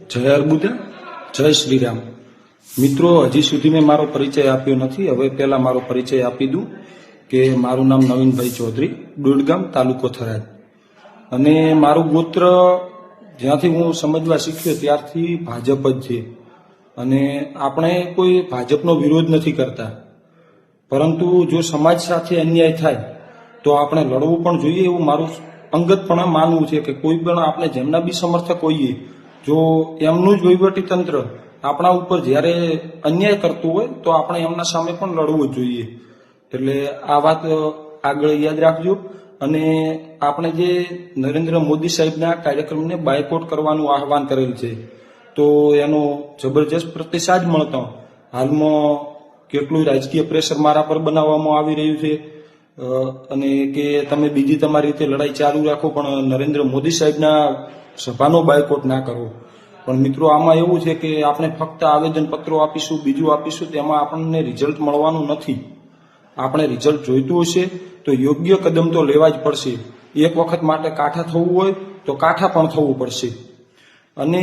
જય અર્બુદા, જય શ્રીરામ. મિત્રો, હજી સુધી મેં મારો પરિચય આપ્યો નથી. હવે પહેલા મારો પરિચય આપી દઉં કે મારું નામ નવીનભાઈ ચૌધરી, ડોડગામ, તાલુકો થરાદ. અને મારું ગોત્ર જ્યાંથી હું સમજવા શીખ્યો ત્યારથી ભાજપ જ છે. અને આપણે કોઈ ભાજપનો વિરોધ નથી કરતા, પરંતુ જો સમાજ સાથે અન્યાય થાય તો આપણે લડવું પણ જોઈએ એવું મારું અંગતપણે માનવું છે કે કોઈ પણ આપણે જેમના બી સમર્થક હોઈએ, જો એમનું જ વહીવટી તંત્ર આપણા ઉપર જ્યારે અન્યાય કરતું હોય તો આપણે એમના સામે પણ લડવું જ જોઈએ. એટલે આ વાત આગળ યાદ રાખજો. અને આપણે જે નરેન્દ્ર મોદી સાહેબના કાર્યક્રમને બાયકોટ કરવાનું આહવાન કરેલ છે, તો એનો જબરજસ્ત પ્રતિસાદ મળતો હાલમાં કેટલું રાજકીય પ્રેશર મારા પર બનાવવામાં આવી રહ્યું છે, અને કે તમે બીજી તમારી રીતે લડાઈ ચાલુ રાખો પણ નરેન્દ્ર મોદી સાહેબના સભાનો બાયકોટ ના કરો. પણ મિત્રો, આમાં એવું છે કે આપણે ફક્ત આવેદનપત્રો આપીશું, બીજું આપીશું, તેમાં આપણને રિઝલ્ટ મળવાનું નથી. આપણે રિઝલ્ટ જોઈતું હશે તો યોગ્ય કદમ તો લેવા જ પડશે. એક વખત માટે કાઠા થવું હોય તો કાઠા પણ થવું પડશે. અને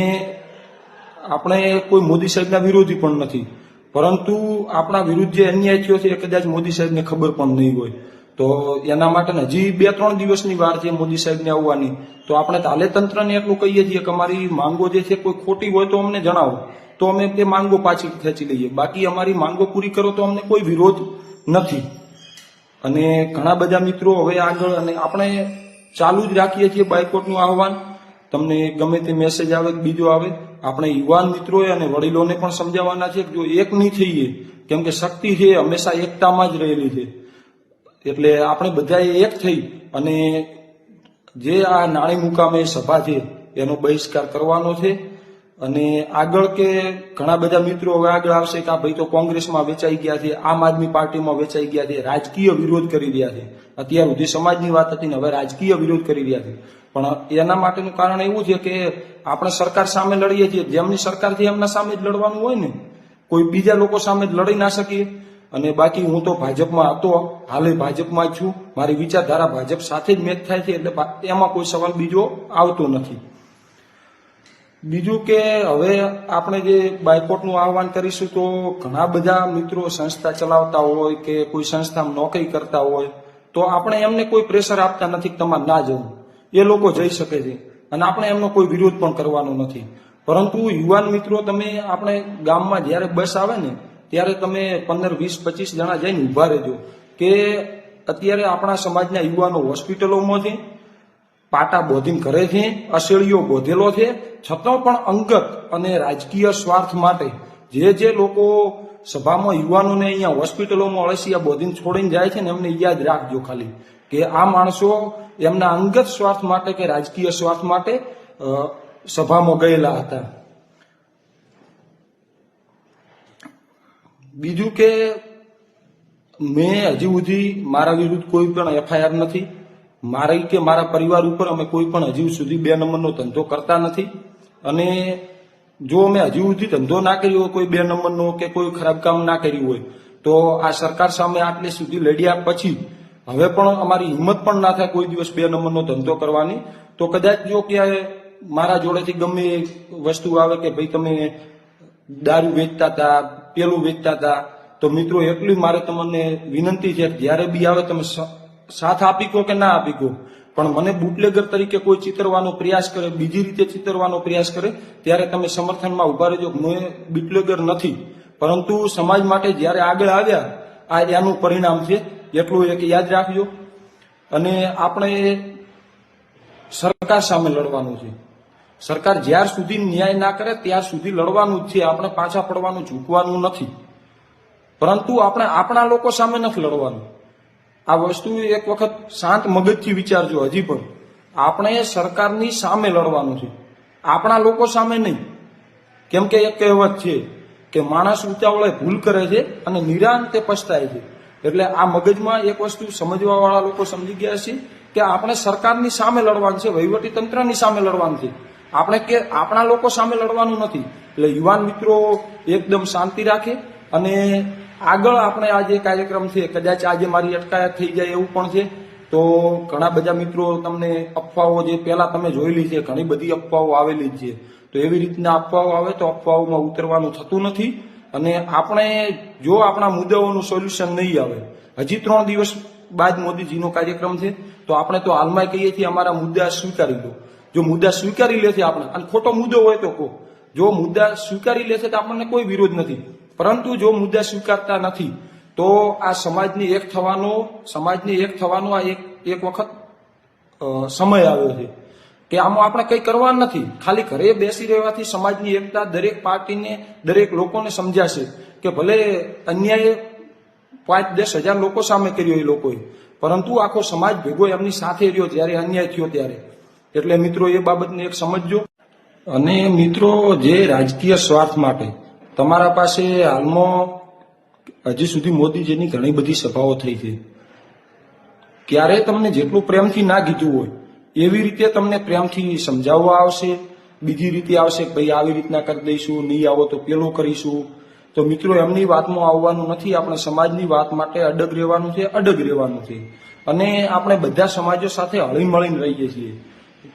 આપણે કોઈ મોદી સાહેબના વિરોધી પણ નથી, પરંતુ આપણા વિરુદ્ધ જે અન્યાય થયો છે એ કદાચ મોદી સાહેબને ખબર પણ નહીં હોય. તો એના માટે હજી 2-3 દિવસની વાર છે મોદી સાહેબને આવવાની. તો આપણે તાલે તંત્રને એટલું કહીએ છીએ કે અમારી માંગો જે છે કોઈ ખોટી હોય તો અમને જણાવો, તો અમે તે માંગો પાછી ખેંચી લઈએ. બાકી અમારી માંગો પૂરી કરો તો અમને કોઈ વિરોધ નથી. અને ઘણા બધા મિત્રો હવે આગળ અને આપણે ચાલુ જ રાખીએ છીએ બાયકોટનું આહવાન. તમને ગમે તે મેસેજ આવે બીજો આવે, આપણે યુવાન મિત્રોએ અને વડીલોને પણ સમજાવવાના છે કે જો એક નહીં થઈએ, કેમ કે શક્તિ છે હંમેશા એકતામાં જ રહેલી છે. એટલે આપણે બધાએ એક થઈ અને જે આ નાણી મુકામે સભા છે એનો બહિષ્કાર કરવાનો છે. અને આગળ કે ઘણા બધા મિત્રો હવે આગળ આવશે કે આ ભાઈ તો કોંગ્રેસમાં વેચાઈ ગયા છે, આમ આદમી પાર્ટીમાં વેચાઈ ગયા છે, રાજકીય વિરોધ કરી રહ્યા છે. અત્યાર સુધી સમાજની વાત હતી ને હવે રાજકીય વિરોધ કરી રહ્યા છે. પણ એના માટેનું કારણ એવું છે કે આપણે સરકાર સામે લડીએ છીએ, જેમની સરકાર છે એમના સામે જ લડવાનું હોય ને, કોઈ બીજા લોકો સામે જ લડી ના શકીએ. અને બાકી હું તો ભાજપમાં હતો, હાલે ભાજપમાં જ છું. મારી વિચારધારા ભાજપ સાથે જ મેચ થાય છે, એટલે એમાં કોઈ સવાલ બીજો આવતો નથી. બીજું કે હવે આપણે જે બાયકોટનું આહવાન કરીશું તો ઘણા બધા મિત્રો સંસ્થા ચલાવતા હોય કે કોઈ સંસ્થામાં નોકરી કરતા હોય, તો આપણે એમને કોઈ પ્રેશર આપતા નથી કે તમારે ના જવું. એ લોકો જઈ શકે છે અને આપણે એમનો કોઈ વિરોધ પણ કરવાનો નથી. પરંતુ યુવાન મિત્રો, તમે આપણે ગામમાં જ્યારે બસ આવે ને ત્યારે તમે 15, 20, 25 જણા જઈને ઊભા રહેજો કે અત્યારે આપણા સમાજના યુવાનો હોસ્પિટલોમાં છે, પાટા બોધીને ઘરે છે, અસેળીઓ બોધેલો છે, છતાં પણ અંગત અને રાજકીય સ્વાર્થ માટે જે લોકો સભામાં યુવાનોને અહીંયા હોસ્પિટલોમાં અળસિયા બોધીને છોડીને જાય છે ને, એમને યાદ રાખજો ખાલી કે આ માણસો એમના અંગત સ્વાર્થ માટે કે રાજકીય સ્વાર્થ માટે સભામાં ગયેલા હતા. બીજું કે મેં હજી સુધી મારા વિરુદ્ધ કોઈ પણ FIR નથી. મારી કે મારા પરિવાર ઉપર અમે કોઈ પણ હજી સુધી 2 નંબરનો ધંધો કરતા નથી. અને જો અમે હજી સુધી ધંધો ના કર્યો હોય, કોઈ 2 નંબરનો કે કોઈ ખરાબ કામ ના કર્યું હોય, તો આ સરકાર સામે આટલે સુધી લડ્યા પછી હવે પણ અમારી હિંમત પણ ના થાય કોઈ દિવસ 2 નંબરનો ધંધો કરવાની. તો કદાચ જો ક્યાંય મારા જોડેથી ગમે વસ્તુ આવે કે ભાઈ તમે દારૂ વેચતા હતા, પેલું વેચતા હતા, તો મિત્રો એટલી મારે તમને વિનંતી છે કે જ્યારે બી આવે તમે સાથ આપી કહો કે ના આપી કહો, પણ મને બુટલેગર તરીકે કોઈ ચિતરવાનો પ્રયાસ કરે, બીજી રીતે ચિતરવાનો પ્રયાસ કરે, ત્યારે તમે સમર્થનમાં ઉભા રહેજો. હું બુટલેગર નથી, પરંતુ સમાજ માટે જ્યારે આગળ આવ્યા આ એનું પરિણામ છે, એટલું એક યાદ રાખજો. અને આપણે સરકાર સામે લડવાનું છે. સરકાર જ્યાર સુધી ન્યાય ના કરે ત્યાર સુધી લડવાનું જ છે. આપણે પાછા પડવાનું, ઝૂકવાનું નથી. પરંતુ આપણે આપણા લોકો સામે નથી લડવાનું. આ વસ્તુ એક વખત શાંત મગજથી વિચારજો. હજી પણ આપણે સરકારની સામે લડવાનું છે, આપણા લોકો સામે નહીં. કેમ કે એક કહેવત છે કે માણસ ઉતાવળે ભૂલ કરે છે અને નિરાંતે પછતાય છે. એટલે આ મગજમાં એક વસ્તુ સમજવા વાળા લોકો સમજી ગયા છે કે આપણે સરકારની સામે લડવાનું છે, વહીવટી તંત્રની સામે લડવાનું છે. આપણે કે આપણા લોકો સામે લડવાનું નથી. એટલે યુવાન મિત્રો એકદમ શાંતિ રાખે. અને આગળ આપણે આ જે કાર્યક્રમ છે, કદાચ આજે મારી અટકાયત થઈ જાય એવું પણ છે, તો ઘણા બધા મિત્રો તમને અફવાઓ જે પહેલા તમે જોયેલી છે, ઘણી બધી અફવાઓ આવેલી જ છે, તો એવી રીતના અફવાઓ આવે તો અફવાઓમાં ઉતરવાનું થતું નથી. અને આપણે જો આપણા મુદ્દાઓનું સોલ્યુશન નહીં આવે, હજી 3 દિવસ બાદ મોદીજીનો કાર્યક્રમ છે, તો આપણે તો હાલમાં કહીએ છીએ અમારા મુદ્દા સ્વીકારી લો. જો મુદ્દા સ્વીકારી લે છે આપણે, અને ખોટો મુદ્દો હોય તો કહો, જો મુદ્દા સ્વીકારી લે છે તો આપણને કોઈ વિરોધ નથી. પરંતુ જો મુદ્દા સ્વીકારતા નથી તો આ સમાજની એક થવાનો આ એક વખત સમય આવ્યો છે કે આમાં આપણે કંઈ કરવાનું નથી. ખાલી ઘરે બેસી રહેવાથી સમાજની એકતા દરેક પાર્ટીને, દરેક લોકોને સમજાશે કે ભલે અન્યાય 5-10 હજાર લોકો સામે કર્યો એ લોકોએ, પરંતુ આખો સમાજ ભેગો એમની સાથે રહ્યો જ્યારે અન્યાય થયો ત્યારે. એટલે મિત્રો એ બાબતને એક સમજજો. અને મિત્રો, જે રાજકીય સ્વાર્થ માટે તમારા પાસે હાલમાં હજી સુધી મોદીજીની ઘણી બધી સભાઓ થઈ છે, ત્યારે તમને જેટલું પ્રેમથી ના કીધું હોય એવી રીતે તમને પ્રેમથી સમજાવવા આવશે, બીજી રીતે આવશે કે ભાઈ આવી રીતના કરી દઈશું, નહીં આવો તો પેલું કરીશું. તો મિત્રો, એમની વાતમાં આવવાનું નથી. આપણે સમાજની વાત માટે અડગ રહેવાનું છે. અને આપણે બધા સમાજો સાથે હળીમળીને રહીએ છીએ.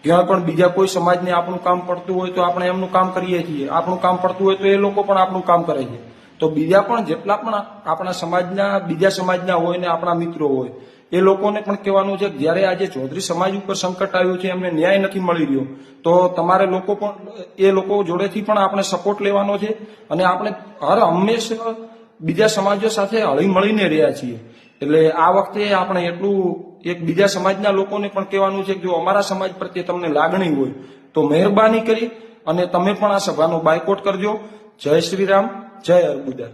ત્યાં પણ બીજા કોઈ સમાજને આપણું કામ પડતું હોય તો આપણે એમનું કામ કરીએ છીએ, આપણું કામ પડતું હોય તો એ લોકો પણ આપણું કામ કરે છે. તો બીજા પણ જેટલા પણ આપણા સમાજના, બીજા સમાજના હોય ને આપણા મિત્રો હોય, એ લોકોને પણ કહેવાનું છે કે જ્યારે આજે ચૌધરી સમાજ ઉપર સંકટ આવ્યું છે, એમને ન્યાય નથી મળી રહ્યો, તો તમારે લોકો પણ એ લોકો જોડેથી પણ આપણે સપોર્ટ લેવાનો છે. અને આપણે હંમેશા બીજા સમાજો સાથે હળીમળીને રહ્યા છીએ. એટલે આ વખતે આપણે એટલું એક બીજા સમાજના લોકોને પણ કહેવાનું છે કે જો અમારા સમાજ પ્રત્યે તમને લાગણી હોય તો મહેરબાની કરી અને તમે પણ આ સભાનો બાયકોટ કરજો. જય શ્રી રામ, જય અર્બુદા.